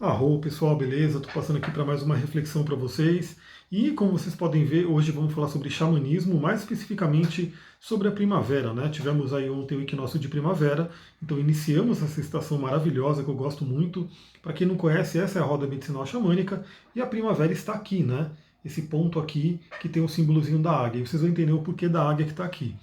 Arro, pessoal, beleza? Estou passando aqui para mais uma reflexão para vocês. E como vocês podem ver, hoje vamos falar sobre xamanismo, mais especificamente sobre a primavera, né? Tivemos aí ontem o equinócio de primavera, então iniciamos essa estação maravilhosa que eu gosto muito. Para quem não conhece, essa é a roda medicinal xamânica e a primavera está aqui, né? Esse ponto aqui que tem o símbolozinho da águia. E vocês vão entender o porquê da águia que está aqui.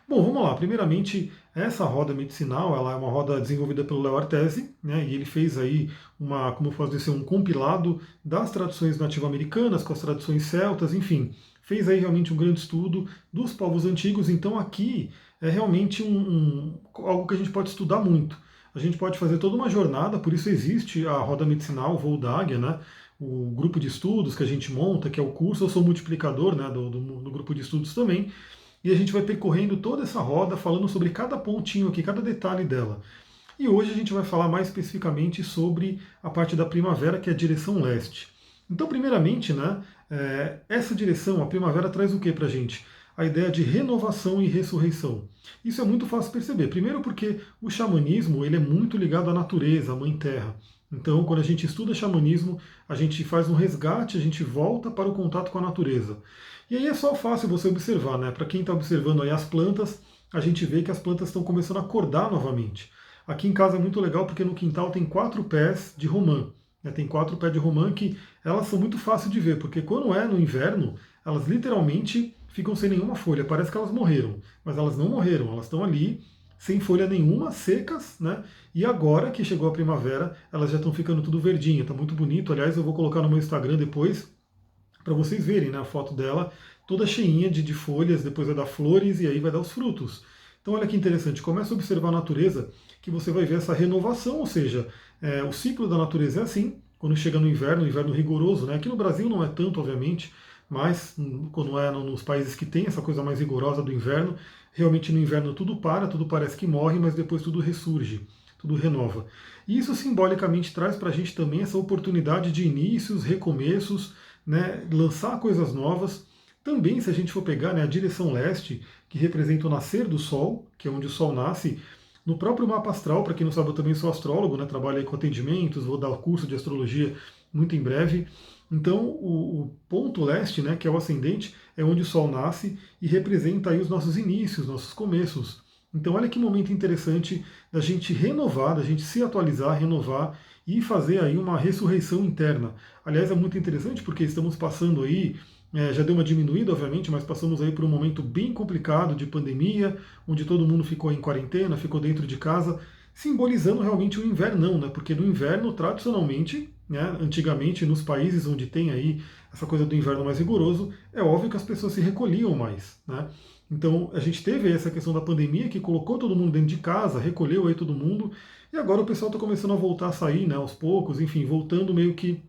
Bom, vamos lá. Primeiramente, essa roda medicinal, ela é uma roda desenvolvida pelo Léo Artesi, né? E ele fez aí uma, como eu posso dizer, um compilado das tradições nativo-americanas com as tradições celtas, enfim, fez aí realmente um grande estudo dos povos antigos. Então aqui é realmente algo que a gente pode estudar muito. A gente pode fazer toda uma jornada, por isso existe a roda medicinal, o voo da águia, né? O grupo de estudos que a gente monta, que é o curso, eu sou multiplicador, né, do grupo de estudos também, e a gente vai percorrendo toda essa roda, falando sobre cada pontinho aqui, cada detalhe dela. E hoje a gente vai falar mais especificamente sobre a parte da primavera, que é a direção leste. Então, primeiramente, né, essa direção, a primavera, traz o que para a gente? A ideia de renovação e ressurreição. Isso é muito fácil perceber. Primeiro porque o xamanismo ele é muito ligado à natureza, à mãe terra. Então, quando a gente estuda xamanismo, a gente faz um resgate, a gente volta para o contato com a natureza. E aí é só fácil você observar, né? Para quem está observando aí as plantas, a gente vê que as plantas estão começando a acordar novamente. Aqui em casa é muito legal porque no quintal tem 4 pés de romã. Né? Tem 4 pés de romã que elas são muito fáceis de ver, porque quando é no inverno, elas literalmente ficam sem nenhuma folha. Parece que elas morreram, mas elas não morreram, elas estão ali sem folha nenhuma, secas, né? E agora que chegou a primavera, elas já estão ficando tudo verdinha, tá muito bonito. Aliás, eu vou colocar no meu Instagram depois para vocês verem, né, a foto dela toda cheinha de folhas, depois vai dar flores e aí vai dar os frutos. Então olha que interessante, começa a observar a natureza que você vai ver essa renovação, ou seja, o ciclo da natureza é assim, quando chega no inverno rigoroso, né? Aqui no Brasil não é tanto, obviamente, mas quando é nos países que tem essa coisa mais rigorosa do inverno, realmente no inverno tudo para, tudo parece que morre, mas depois tudo ressurge, tudo renova. E isso simbolicamente traz para a gente também essa oportunidade de inícios, recomeços, né, lançar coisas novas. Também, se a gente for pegar, né, a direção leste, que representa o nascer do Sol, que é onde o Sol nasce, no próprio mapa astral, para quem não sabe, eu também sou astrólogo, né, trabalho aí com atendimentos, vou dar curso de astrologia muito em breve. Então, o ponto leste, né, que é o ascendente, é onde o Sol nasce e representa aí os nossos inícios, nossos começos. Então, olha que momento interessante da gente renovar, da gente se atualizar, renovar e fazer aí uma ressurreição interna. Aliás, é muito interessante porque estamos passando aí, já deu uma diminuída, obviamente, mas passamos aí por um momento bem complicado de pandemia, onde todo mundo ficou em quarentena, ficou dentro de casa, simbolizando realmente o invernão, né? Porque no inverno, tradicionalmente, né, antigamente, nos países onde tem aí essa coisa do inverno mais rigoroso, é óbvio que as pessoas se recolhiam mais, né? Então a gente teve essa questão da pandemia que colocou todo mundo dentro de casa, recolheu aí todo mundo, e agora o pessoal está começando a voltar a sair, né, aos poucos, enfim, voltando meio que,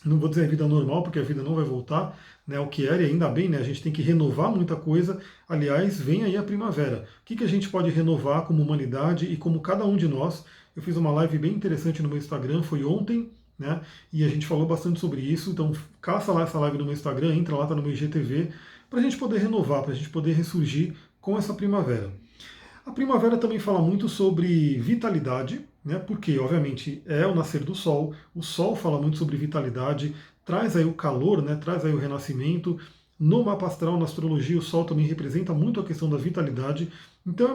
não vou dizer a vida normal, porque a vida não vai voltar, né, o que era, e ainda bem, né, a gente tem que renovar muita coisa. Aliás, vem aí a primavera. O que, que a gente pode renovar como humanidade e como cada um de nós? Eu fiz uma live bem interessante no meu Instagram, foi ontem, né, e a gente falou bastante sobre isso, então caça lá essa live no meu Instagram, entra lá, tá no meu IGTV, para a gente poder renovar, para a gente poder ressurgir com essa primavera. A primavera também fala muito sobre vitalidade, né? Porque, obviamente, é o nascer do sol. O sol fala muito sobre vitalidade, traz aí o calor, né? Traz aí o renascimento. No mapa astral, na astrologia, o sol também representa muito a questão da vitalidade. Então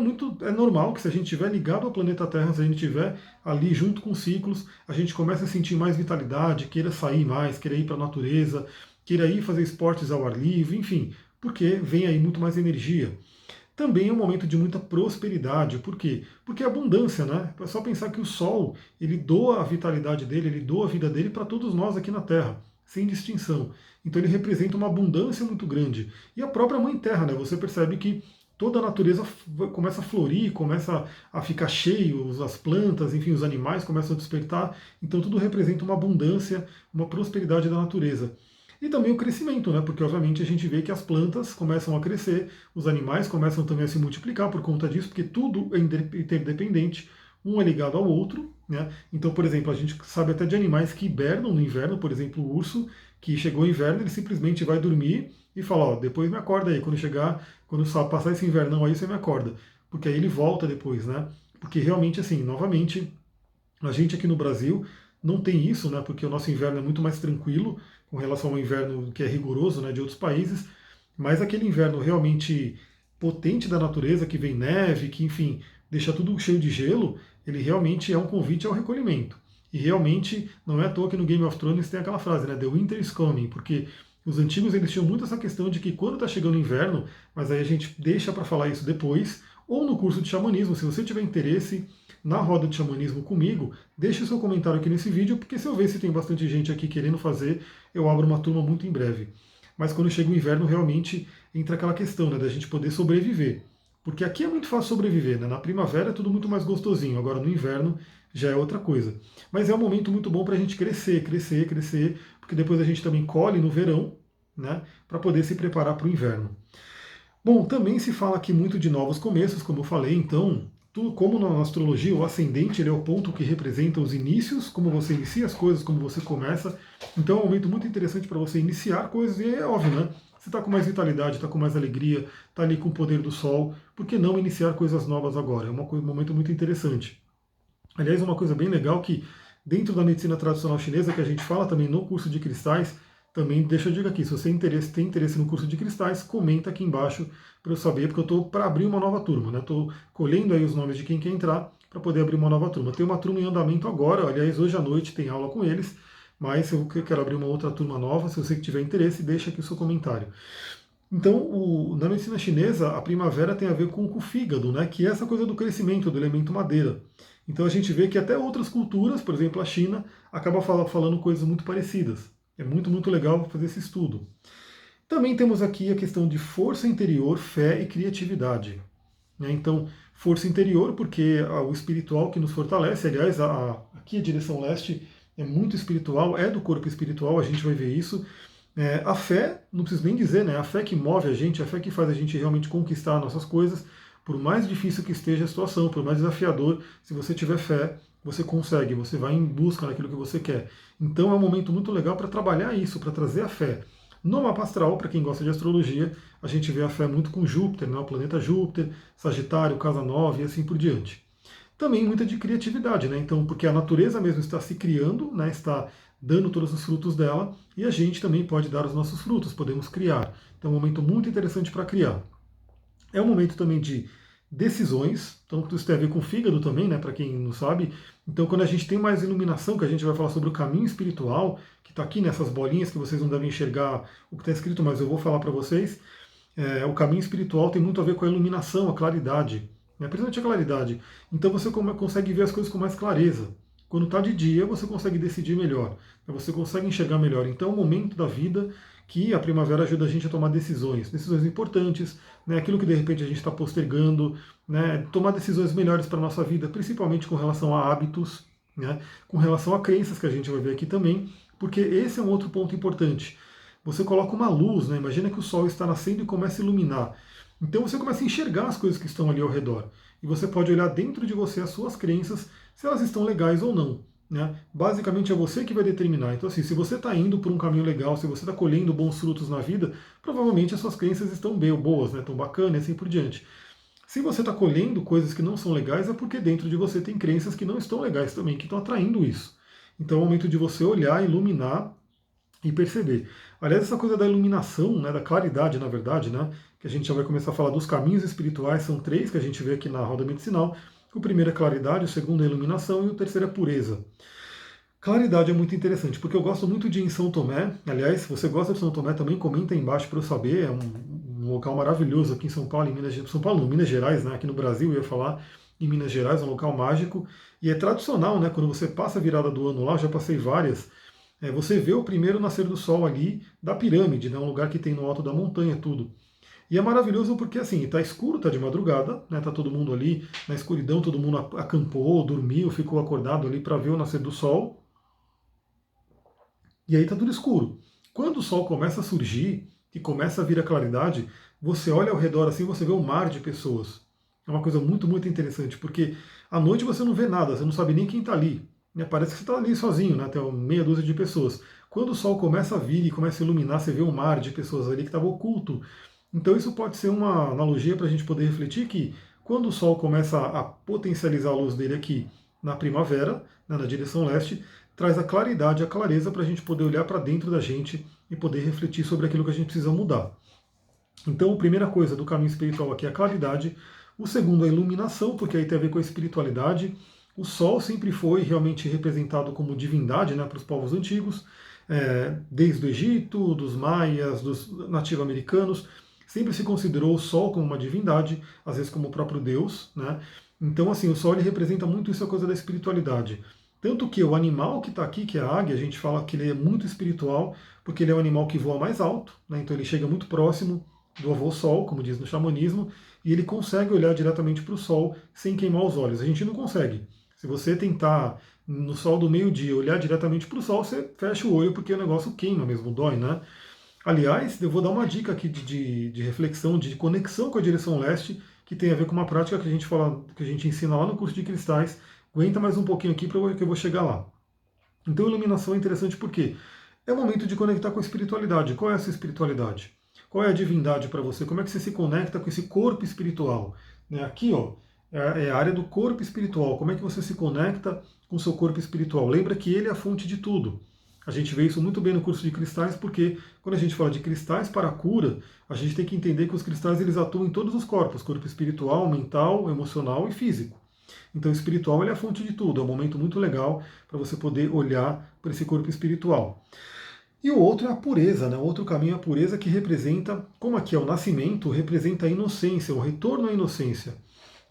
é normal que se a gente estiver ligado ao planeta Terra, se a gente estiver ali junto com os ciclos, a gente comece a sentir mais vitalidade, queira sair mais, queira ir para a natureza, queira ir fazer esportes ao ar livre, enfim, porque vem aí muito mais energia. Também é um momento de muita prosperidade. Por quê? Porque é abundância, né? É só pensar que o Sol, ele doa a vitalidade dele, ele doa a vida dele para todos nós aqui na Terra, sem distinção. Então ele representa uma abundância muito grande. E a própria Mãe Terra, né? Você percebe que toda a natureza começa a florir, começa a ficar cheio, as plantas, enfim, os animais começam a despertar. Então tudo representa uma abundância, uma prosperidade da natureza. E também o crescimento, né? Porque obviamente a gente vê que as plantas começam a crescer, os animais começam também a se multiplicar por conta disso, porque tudo é interdependente, um é ligado ao outro, né? Então, por exemplo, a gente sabe até de animais que hibernam no inverno, por exemplo, o urso, que chegou o inverno, ele simplesmente vai dormir e fala, ó, depois me acorda aí, quando chegar, quando só passar esse invernão aí, você me acorda. Porque aí ele volta depois, né? Porque realmente, assim, novamente, a gente aqui no Brasil não tem isso, né, porque o nosso inverno é muito mais tranquilo com relação ao inverno que é rigoroso, né, de outros países, mas aquele inverno realmente potente da natureza, que vem neve, que enfim, deixa tudo cheio de gelo, ele realmente é um convite ao recolhimento. E realmente não é à toa que no Game of Thrones tem aquela frase, né, The Winter is coming, porque os antigos eles tinham muito essa questão de que quando está chegando o inverno, mas aí a gente deixa para falar isso depois, ou no curso de xamanismo, se você tiver interesse na roda de xamanismo comigo, deixe o seu comentário aqui nesse vídeo, porque se eu ver se tem bastante gente aqui querendo fazer, eu abro uma turma muito em breve. Mas quando chega o inverno, realmente entra aquela questão, né, da gente poder sobreviver. Porque aqui é muito fácil sobreviver, né? Na primavera é tudo muito mais gostosinho, agora no inverno já é outra coisa. Mas é um momento muito bom para a gente crescer, crescer, crescer, porque depois a gente também colhe no verão, né, para poder se preparar para o inverno. Bom, também se fala aqui muito de novos começos, como eu falei, então, como na astrologia, o ascendente ele é o ponto que representa os inícios, como você inicia as coisas, como você começa. Então é um momento muito interessante para você iniciar coisas, e é óbvio, né? Você está com mais vitalidade, está com mais alegria, está ali com o poder do sol, por que não iniciar coisas novas agora? É um momento muito interessante. Aliás, uma coisa bem legal que dentro da medicina tradicional chinesa, que a gente fala também no curso de cristais, também deixa eu dizer aqui, se você tem interesse no curso de cristais, comenta aqui embaixo para eu saber, porque eu estou para abrir uma nova turma, né? Estou colhendo aí os nomes de quem quer entrar para poder abrir uma nova turma. Tem uma turma em andamento agora, aliás, hoje à noite tem aula com eles, mas eu quero abrir uma outra turma nova, se você tiver interesse, deixa aqui o seu comentário. Então, na medicina chinesa, a primavera tem a ver com o fígado, né? Que é essa coisa do crescimento do elemento madeira. Então a gente vê que até outras culturas, por exemplo a China, acaba falando coisas muito parecidas. É muito, muito legal fazer esse estudo. Também temos aqui a questão de força interior, fé e criatividade, né? Então, força interior, porque o espiritual que nos fortalece, aliás, aqui a direção leste é muito espiritual, é do corpo espiritual, a gente vai ver isso. A fé, não preciso nem dizer, né? A fé que move a gente, a fé que faz a gente realmente conquistar nossas coisas, por mais difícil que esteja a situação, por mais desafiador, se você tiver fé, você consegue, você vai em busca daquilo que você quer. Então é um momento muito legal para trabalhar isso, para trazer a fé. No mapa astral, para quem gosta de astrologia, a gente vê a fé muito com Júpiter, né? O planeta Júpiter, Sagitário, Casa 9 e assim por diante. Também muita de criatividade, né? Então, porque a natureza mesmo está se criando, né? Está dando todos os frutos dela, e a gente também pode dar os nossos frutos, podemos criar. Então é um momento muito interessante para criar. É um momento também de decisões, então isso tem a ver com o fígado também, né, para quem não sabe. Então quando a gente tem mais iluminação, que a gente vai falar sobre o caminho espiritual, que está aqui nessas bolinhas que vocês não devem enxergar o que está escrito, mas eu vou falar para vocês, o caminho espiritual tem muito a ver com a iluminação, a claridade, né, principalmente a claridade. Então você consegue ver as coisas com mais clareza. Quando está de dia, você consegue decidir melhor, você consegue enxergar melhor. Então é um momento da vida que a primavera ajuda a gente a tomar decisões, decisões importantes, né, aquilo que de repente a gente está postergando, né, tomar decisões melhores para a nossa vida, principalmente com relação a hábitos, né, com relação a crenças, que a gente vai ver aqui também, porque esse é um outro ponto importante. Você coloca uma luz, né, imagina que o sol está nascendo e começa a iluminar. Então você começa a enxergar as coisas que estão ali ao redor. E você pode olhar dentro de você as suas crenças, se elas estão legais ou não. Né? Basicamente é você que vai determinar. Então, assim, se você está indo por um caminho legal, se você está colhendo bons frutos na vida, provavelmente as suas crenças estão bem boas, né? Estão bacanas e assim por diante. Se você está colhendo coisas que não são legais, é porque dentro de você tem crenças que não estão legais também, que estão atraindo isso. Então é o momento de você olhar, iluminar e perceber. Aliás, essa coisa da iluminação, né, da claridade, na verdade, né, que a gente já vai começar a falar dos caminhos espirituais, são três que a gente vê aqui na roda medicinal. O primeiro é claridade, o segundo é iluminação e o terceiro é pureza. Claridade é muito interessante, porque eu gosto muito de ir em São Tomé. Aliás, se você gosta de São Tomé, também comenta aí embaixo para eu saber. É um local maravilhoso aqui em São Paulo, em Minas Gerais. São Paulo, não, Minas Gerais, né? Aqui no Brasil, eu ia falar em Minas Gerais, é um local mágico. E é tradicional, né? Quando você passa a virada do ano lá, eu já passei várias. Você vê o primeiro nascer do sol ali da pirâmide, né? Um lugar que tem no alto da montanha, tudo. E é maravilhoso porque assim, tá escuro, tá de madrugada, né? Tá todo mundo ali na escuridão, todo mundo acampou, dormiu, ficou acordado ali para ver o nascer do sol. E aí está tudo escuro. Quando o sol começa a surgir e começa a vir a claridade, você olha ao redor assim, você vê um mar de pessoas. É uma coisa muito, muito interessante, porque à noite você não vê nada, você não sabe nem quem está ali. Né? Parece que você está ali sozinho, né? Tem meia dúzia de pessoas. Quando o sol começa a vir e começa a iluminar, você vê um mar de pessoas ali que estava oculto. Então isso pode ser uma analogia para a gente poder refletir que quando o sol começa a potencializar a luz dele aqui na primavera, né, na direção leste, traz a claridade, a clareza para a gente poder olhar para dentro da gente e poder refletir sobre aquilo que a gente precisa mudar. Então, a primeira coisa do caminho espiritual aqui é a claridade. O segundo é a iluminação, porque aí tem a ver com a espiritualidade. O Sol sempre foi realmente representado como divindade, né, para os povos antigos, desde o Egito, dos maias, dos nativo-americanos. Sempre se considerou o Sol como uma divindade, às vezes como o próprio Deus, né? Então, assim, o Sol ele representa muito isso, a coisa da espiritualidade. Tanto que o animal que está aqui, que é a águia, a gente fala que ele é muito espiritual, porque ele é um animal que voa mais alto, né? Então ele chega muito próximo do avô Sol, como diz no xamanismo, e ele consegue olhar diretamente para o Sol sem queimar os olhos. A gente não consegue. Se você tentar no sol do meio-dia olhar diretamente para o Sol, você fecha o olho porque o negócio queima mesmo, dói, né? Aliás, eu vou dar uma dica aqui de reflexão, de conexão com a direção leste, que tem a ver com uma prática que a gente fala, que a gente ensina lá no curso de cristais. Aguenta mais um pouquinho aqui que eu vou chegar lá. Então, iluminação é interessante porque é o momento de conectar com a espiritualidade. Qual é a sua espiritualidade? Qual é a divindade para você? Como é que você se conecta com esse corpo espiritual? Né, aqui, ó, é a área do corpo espiritual. Como é que você se conecta com o seu corpo espiritual? Lembra que ele é a fonte de tudo. A gente vê isso muito bem no curso de cristais, porque quando a gente fala de cristais para a cura, a gente tem que entender que os cristais eles atuam em todos os corpos, corpo espiritual, mental, emocional e físico. Então, o espiritual ele é a fonte de tudo, é um momento muito legal para você poder olhar para esse corpo espiritual. E o outro é a pureza, né? O outro caminho é a pureza que representa, como aqui é o nascimento, representa a inocência, o retorno à inocência.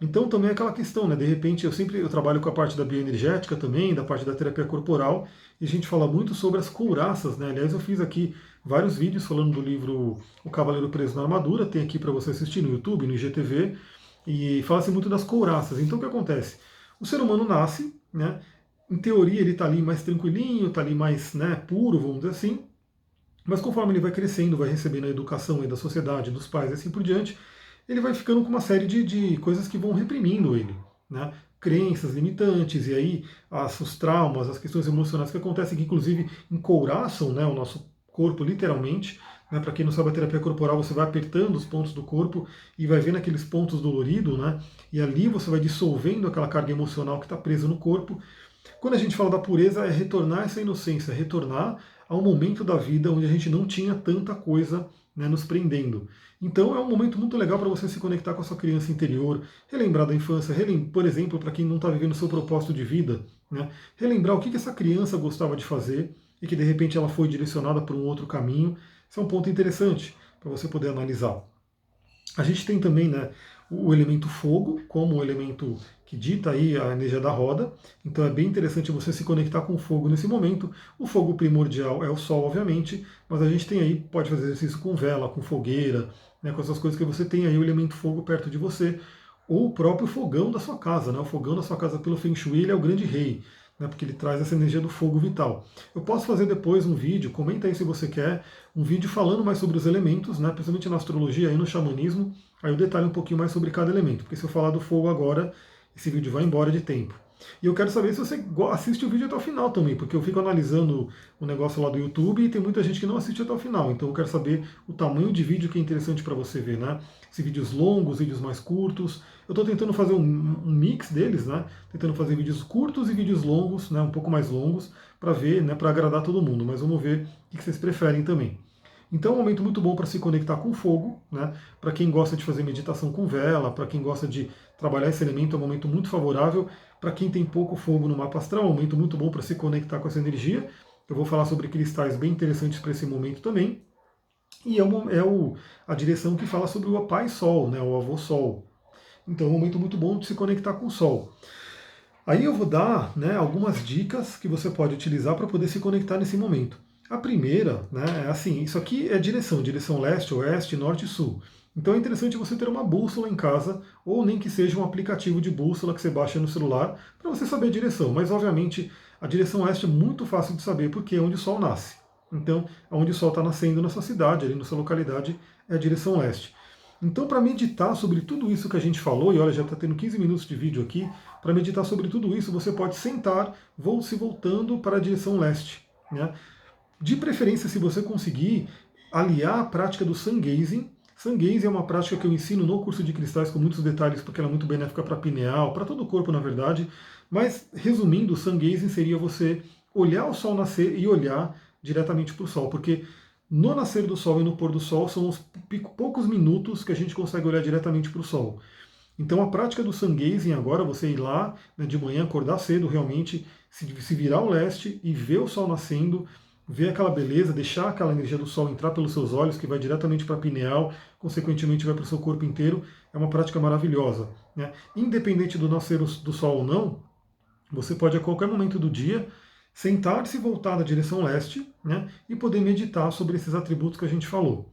Então também é aquela questão, né? De repente eu trabalho com a parte da bioenergética também, da parte da terapia corporal, e a gente fala muito sobre as couraças, né? Aliás, eu fiz aqui vários vídeos falando do livro O Cavaleiro Preso na Armadura, tem aqui para você assistir no YouTube, no IGTV, e fala-se muito das couraças. Então o que acontece? O ser humano nasce, né? Em teoria ele está ali mais tranquilinho, está ali mais, né, puro, vamos dizer assim, mas conforme ele vai crescendo, vai recebendo a educação aí da sociedade, dos pais e assim por diante, ele vai ficando com uma série de coisas que vão reprimindo ele, né? Crenças limitantes, e aí os traumas, as questões emocionais que acontecem, que inclusive encouraçam, né, o nosso corpo literalmente. Né? Para quem não sabe a terapia corporal, você vai apertando os pontos do corpo e vai vendo aqueles pontos doloridos, né? E ali você vai dissolvendo aquela carga emocional que está presa no corpo. Quando a gente fala da pureza, é retornar essa inocência, retornar ao momento da vida onde a gente não tinha tanta coisa, né, nos prendendo. Então é um momento muito legal para você se conectar com a sua criança interior, relembrar da infância, por exemplo, para quem não está vivendo o seu propósito de vida, né, relembrar o que essa criança gostava de fazer e que de repente ela foi direcionada por um outro caminho. Isso é um ponto interessante para você poder analisar. A gente tem também, né, o elemento fogo como um elemento que dita aí a energia da roda. Então é bem interessante você se conectar com o fogo nesse momento. O fogo primordial é o sol, obviamente, mas a gente tem aí, pode fazer exercício com vela, com fogueira, né, com essas coisas que você tem aí o elemento fogo perto de você, ou o próprio fogão da sua casa, né? O fogão da sua casa pelo Feng Shui ele é o grande rei, né, porque ele traz essa energia do fogo vital. Eu posso fazer depois um vídeo, comenta aí se você quer, um vídeo falando mais sobre os elementos, né, principalmente na astrologia e no xamanismo. Aí eu detalho um pouquinho mais sobre cada elemento, porque se eu falar do fogo agora, esse vídeo vai embora de tempo. E eu quero saber se você assiste o vídeo até o final também, porque eu fico analisando o negócio lá do YouTube e tem muita gente que não assiste até o final. Então eu quero saber o tamanho de vídeo que é interessante para você ver, né? Se vídeos longos, vídeos mais curtos. Eu estou tentando fazer um mix deles, né? Tentando fazer vídeos curtos e vídeos longos, né? Um pouco mais longos, para ver, né? Para agradar todo mundo. Mas vamos ver o que vocês preferem também. Então é um momento muito bom para se conectar com fogo, né? Para quem gosta de fazer meditação com vela, para quem gosta de trabalhar esse elemento, é um momento muito favorável. Para quem tem pouco fogo no mapa astral, é um momento muito bom para se conectar com essa energia. Eu vou falar sobre cristais bem interessantes para esse momento também. E a direção que fala sobre o Pai Sol, né? O avô Sol. Então é um momento muito bom de se conectar com o Sol. Aí eu vou dar, né, algumas dicas que você pode utilizar para poder se conectar nesse momento. A primeira, né, é assim, isso aqui é direção leste, oeste, norte e sul. Então é interessante você ter uma bússola em casa, ou nem que seja um aplicativo de bússola que você baixa no celular, para você saber a direção. Mas obviamente a direção oeste é muito fácil de saber, porque é onde o sol nasce. Então, onde o sol está nascendo na sua cidade, ali na sua localidade, é a direção leste. Então, para meditar sobre tudo isso que a gente falou, e olha, já está tendo 15 minutos de vídeo aqui, para meditar sobre tudo isso, você pode sentar, se voltando para a direção leste. Né? De preferência, se você conseguir aliar a prática do sun gazing. Sun gazing é uma prática que eu ensino no curso de cristais com muitos detalhes, porque ela é muito benéfica para a pineal, para todo o corpo, na verdade. Mas, resumindo, o sun gazing seria você olhar o sol nascer e olhar diretamente para o sol, porque no nascer do sol e no pôr do sol são os poucos minutos que a gente consegue olhar diretamente para o sol. Então a prática do sun gazing agora, você ir lá, né, de manhã, acordar cedo realmente, se virar ao leste e ver o sol nascendo, ver aquela beleza, deixar aquela energia do sol entrar pelos seus olhos, que vai diretamente para a pineal, consequentemente vai para o seu corpo inteiro, é uma prática maravilhosa. Né? Independente do nascer do sol ou não, você pode a qualquer momento do dia sentar-se e voltar na direção leste, né, e poder meditar sobre esses atributos que a gente falou.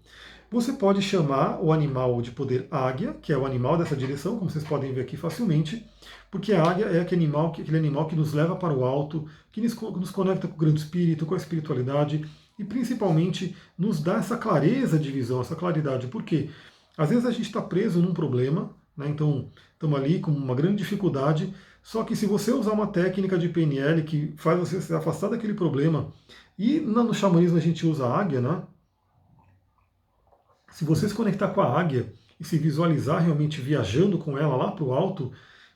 Você pode chamar o animal de poder águia, que é o animal dessa direção, como vocês podem ver aqui facilmente, porque a águia é aquele animal que nos leva para o alto, que nos conecta com o grande espírito, com a espiritualidade, e principalmente nos dá essa clareza de visão, essa claridade. Por quê? Às vezes a gente está preso num problema, né, então estamos ali com uma grande dificuldade, só que se você usar uma técnica de PNL que faz você se afastar daquele problema, e no xamanismo a gente usa a águia, né? Se você se conectar com a águia e se visualizar realmente viajando com ela lá para o alto,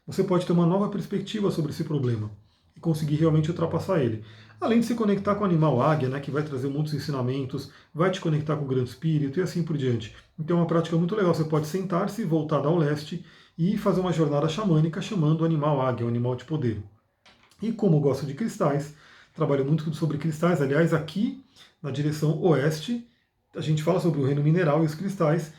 você pode ter uma nova perspectiva sobre esse problema e conseguir realmente ultrapassar ele. Além de se conectar com o animal águia, né, que vai trazer muitos ensinamentos, vai te conectar com o grande espírito e assim por diante. Então é uma prática muito legal. Você pode sentar-se, voltar ao leste e fazer uma jornada xamânica chamando o animal águia, o animal de poder. E como eu gosto de cristais, trabalho muito sobre cristais. Aliás, aqui na direção oeste, a gente fala sobre o reino mineral e os cristais.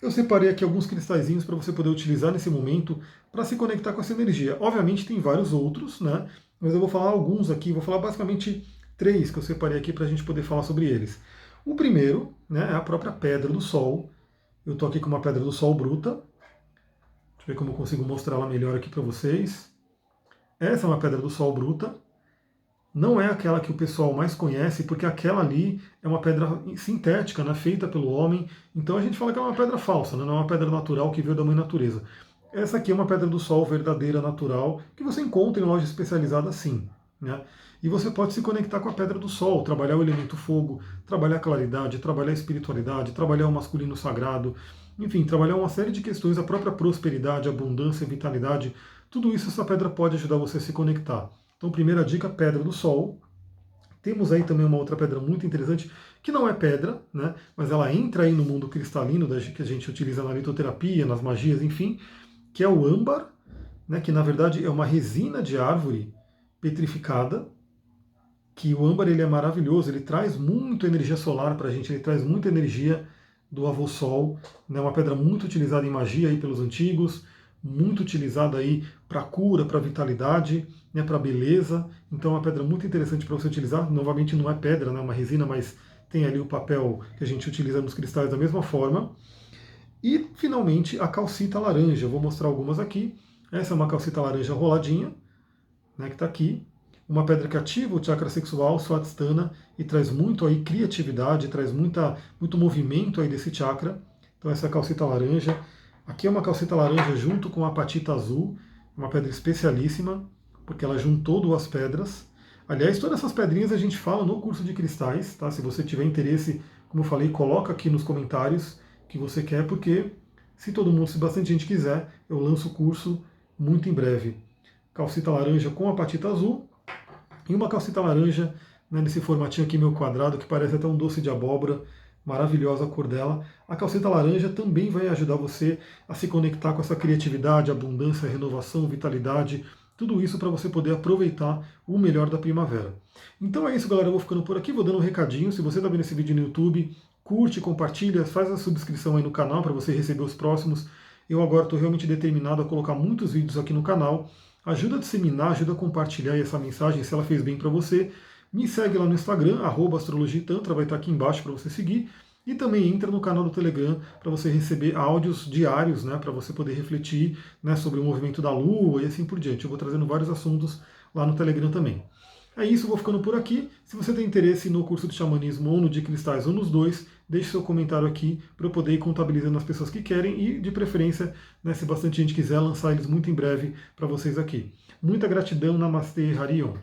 Eu separei aqui alguns cristalzinhos para você poder utilizar nesse momento para se conectar com essa energia. Obviamente tem vários outros, né? Mas eu vou falar alguns aqui, vou falar basicamente 3 que eu separei aqui para a gente poder falar sobre eles. O primeiro, né, é a própria pedra do sol. Eu estou aqui com uma pedra do sol bruta. Deixa eu ver como eu consigo mostrar ela melhor aqui para vocês. Essa é uma pedra do sol bruta. Não é aquela que o pessoal mais conhece, porque aquela ali é uma pedra sintética, né, feita pelo homem. Então a gente fala que é uma pedra falsa, né, não é uma pedra natural que veio da mãe natureza. Essa aqui é uma pedra do sol verdadeira, natural, que você encontra em loja especializada sim. Né? E você pode se conectar com a pedra do sol, trabalhar o elemento fogo, trabalhar a claridade, trabalhar a espiritualidade, trabalhar o masculino sagrado, enfim, trabalhar uma série de questões, a própria prosperidade, abundância, vitalidade. Tudo isso essa pedra pode ajudar você a se conectar. Então, primeira dica, pedra do sol. Temos aí também uma outra pedra muito interessante, que não é pedra, né, mas ela entra aí no mundo cristalino que a gente utiliza na litoterapia, nas magias, enfim, que é o âmbar, né, que na verdade é uma resina de árvore petrificada, que o âmbar ele é maravilhoso, ele traz muita energia solar para a gente, ele traz muita energia do avô sol, né, uma pedra muito utilizada em magia aí pelos antigos, muito utilizada aí para cura, para vitalidade, né, para beleza. Então é uma pedra muito interessante para você utilizar. Novamente não é pedra, né, é uma resina, mas tem ali o papel que a gente utiliza nos cristais da mesma forma. E finalmente a calcita laranja. Eu vou mostrar algumas aqui. Essa é uma calcita laranja roladinha, né, que está aqui. Uma pedra que ativa o chakra sexual, Swadhisthana, e traz muito aí criatividade, traz muito movimento aí desse chakra. Então essa é a calcita laranja. Aqui é uma calcita laranja junto com a apatita azul, uma pedra especialíssima, porque ela juntou duas pedras. Aliás, todas essas pedrinhas a gente fala no curso de cristais, tá? Se você tiver interesse, como eu falei, coloca aqui nos comentários que você quer, porque se todo mundo, se bastante gente quiser, eu lanço o curso muito em breve. Calcita laranja com apatita azul e uma calcita laranja, né, nesse formatinho aqui meu quadrado, que parece até um doce de abóbora, maravilhosa a cor dela. A calcita laranja também vai ajudar você a se conectar com essa criatividade, abundância, renovação, vitalidade, tudo isso para você poder aproveitar o melhor da primavera. Então é isso, galera. Eu vou ficando por aqui, vou dando um recadinho. Se você está vendo esse vídeo no YouTube, curte, compartilha, faz a subscrição aí no canal para você receber os próximos. Eu agora estou realmente determinado a colocar muitos vídeos aqui no canal. Ajuda a disseminar, ajuda a compartilhar essa mensagem se ela fez bem para você. Me segue lá no Instagram, @astrologitantra, vai estar aqui embaixo para você seguir. E também entra no canal do Telegram para você receber áudios diários, né, para você poder refletir, né, sobre o movimento da Lua e assim por diante. Eu vou trazendo vários assuntos lá no Telegram também. É isso, vou ficando por aqui. Se você tem interesse no curso de xamanismo ou no de cristais ou nos dois, deixe seu comentário aqui para eu poder ir contabilizando as pessoas que querem e, de preferência, né, se bastante gente quiser, lançar eles muito em breve para vocês aqui. Muita gratidão, Namastê, Harion.